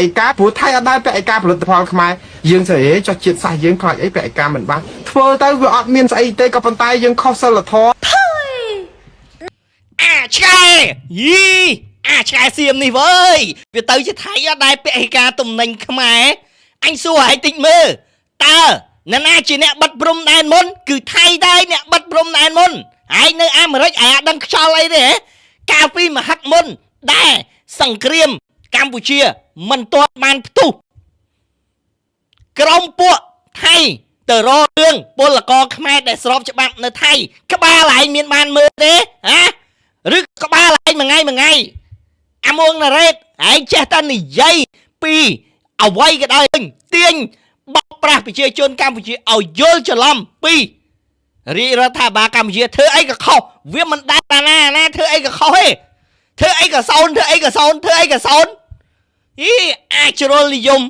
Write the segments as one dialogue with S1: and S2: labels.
S1: ឯកាព្រោះថៃអត់ដែរពាក់ឯកាផលិតផលខ្មែរយើងស្អីចុះជាតិសាសយើងខ្លាចអីពាក់ឯកាមិនបានធ្វើទៅវាអត់មានស្អីទេក៏ប៉ុន្តែយើងខុសសិលធម៌
S2: ឆ្កែយីឆ្កែសៀមនេះវើយវាទៅជាថៃអត់ដែរពាក់ឯកាទំនិញខ្មែរអញសួរឲ្យតិចមើលតើអ្នកណាជាអ្នកបិទព្រំដែនមុនគឺថៃដែរអ្នកបិទព្រំដែនមុនឯងនៅអាមេរិកឯងអត់ដឹងខ្យល់អីទេហ៎កាលពីមហិកមុនដែរសង្គ្រាមកម្ពុជាមិនទាន់បានផ្ទុះក្រុមពួកថៃទៅរករឿងពលករខ្មែរដែលស្របច្បាប់នៅថៃក្បាលឯងមានបានមើលទេហ៎ឬក្បាលឯងមួយថ្ងៃអាមួងណារ៉េតឯងចេះតែនិយាយពីអ្វីក៏ដោយទាញបោកប្រាស់ប្រជាជនកម្ពុជាឲ្យយល់ច្រឡំពីរាជរដ្ឋាភិបាលកម្ពុជាធ្វើអីក៏ខុសវាមិនដែរតាណាធ្វើអីក៏ខុសទេធ្វើអីក៏សោនអីអាចជ្រុលនិយម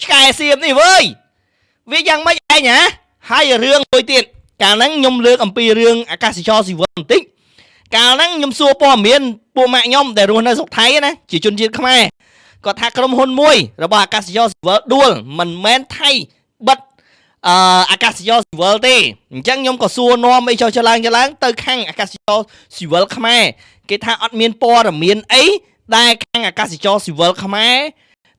S2: ឆ្កែសៀមនេះវើយវាយ៉ាងម៉េចឯងហ៎ហើយរឿងមួយទៀតកាលហ្នឹងខ្ញុំលើកអំពីរឿងអាកាសចរស៊ីវិលបន្តិចកាលហ្នឹងខ្ញុំសួរព័ត៌មានពួកម៉ាក់ខ្ញុំដែលរស់នៅស្រុកថៃណាជាជនជាតិខ្មែរគាត់ថាក្រុមហ៊ុនមួយរបស់អាកាសចរស៊ីវិលដួលមិនមែនថៃបិទអាកាសចរស៊ីវិលទេអញ្ចឹងខ្ញុំក៏សួរនាំអីចុះចឡើងទៅខាងអាកាសចរស៊ីវិលខ្មែរគេថាអត់មានព័ត៌មានអីដែលខាងអាកាសចរស៊ីវិលខ្មែរ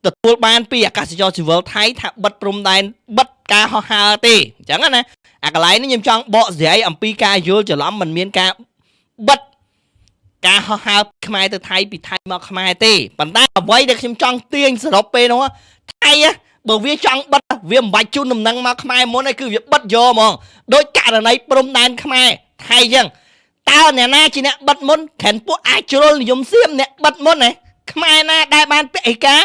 S2: ទទួលបានពីអាកាសចរស៊ីវិលថៃថាបិទព្រំដែនបិទការហោះហើរទេអញ្ចឹងណាអាកន្លែងនេះខ្ញុំចង់បកស្រាយអំពីការយល់ច្រឡំមិនមានការបិទការហោះហើរខ្មែរទៅថៃពីថៃមកខ្មែរទេប៉ុន្តែអ្វីដែលខ្ញុំចង់ទាញសរុបពេលនោះថៃបើវាចង់បិទវាមិនបាច់ជូនដំណឹងមកខ្មែរមុនឯងគឺវាបិទយកហ្មងដោយករណីព្រំដែនខ្មែរថៃអញ្ចឹងតើអ្នកណាជាអ្នកបិទមុនខែនពួកអាចជ្រុលនិយមសៀមអ្នកបិទមុនខ្មែរណាដែលបានពាក់ឯកា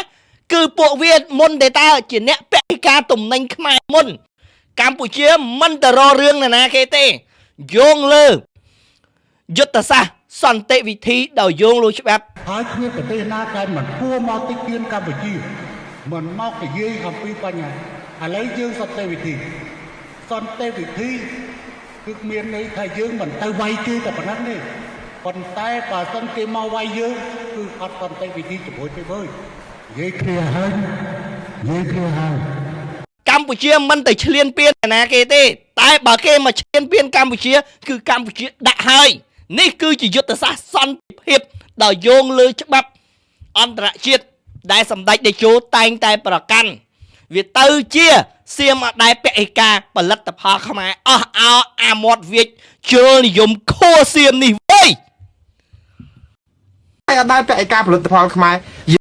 S2: គឺពួកវាមុនតែតើជាអ្នកពាក់ឯកាទំនិញខ្មែរមុនកម្ពុជាមិនទៅរករឿងណាគេទេយោងលើយុទ្ធសាស្ត្រសន្តិវិធីដោយយោងលើច្បាប់
S3: ហើយគ្មានប្រទេសណាដែលមិនគួរមកតិចទៀនកម្ពុជាមិនមកនិយាយអំពីបញ្ហាឥឡូវយើងសន្តិវិធីគឺមានន័យថាយើងមិនទៅវាយគេតែប៉ុណ្ណឹងទេប៉ុន្តែបើសិនគេមកវាយយើងគឺអត់សន្តិវិធីជាមួយទេវើយនិយាយគ្នាហើយ
S2: កម្ពុជាមិនទៅឈ្លានពានណាគេទេតែបើគេមកឈ្លានពានកម្ពុជាគឺកម្ពុជាដាក់ហើយនេះគឺជាយុទ្ធសាស្ត្រសន្តិភាពដោយយោងលើច្បាប់អន្តរជាតិដែលសម្ដេចតេជោតែងតែប្រកាន់វាទៅជាសៀមអត់ដែលពាក់ឯកាផលិតផលខ្មែរអស់អោអាមាត់វាចជ្រុលនិយមខួសៀមនេះវើយ
S1: ថៃអត់ដែរពាក់ឯកាផលិតផលខ្មែរ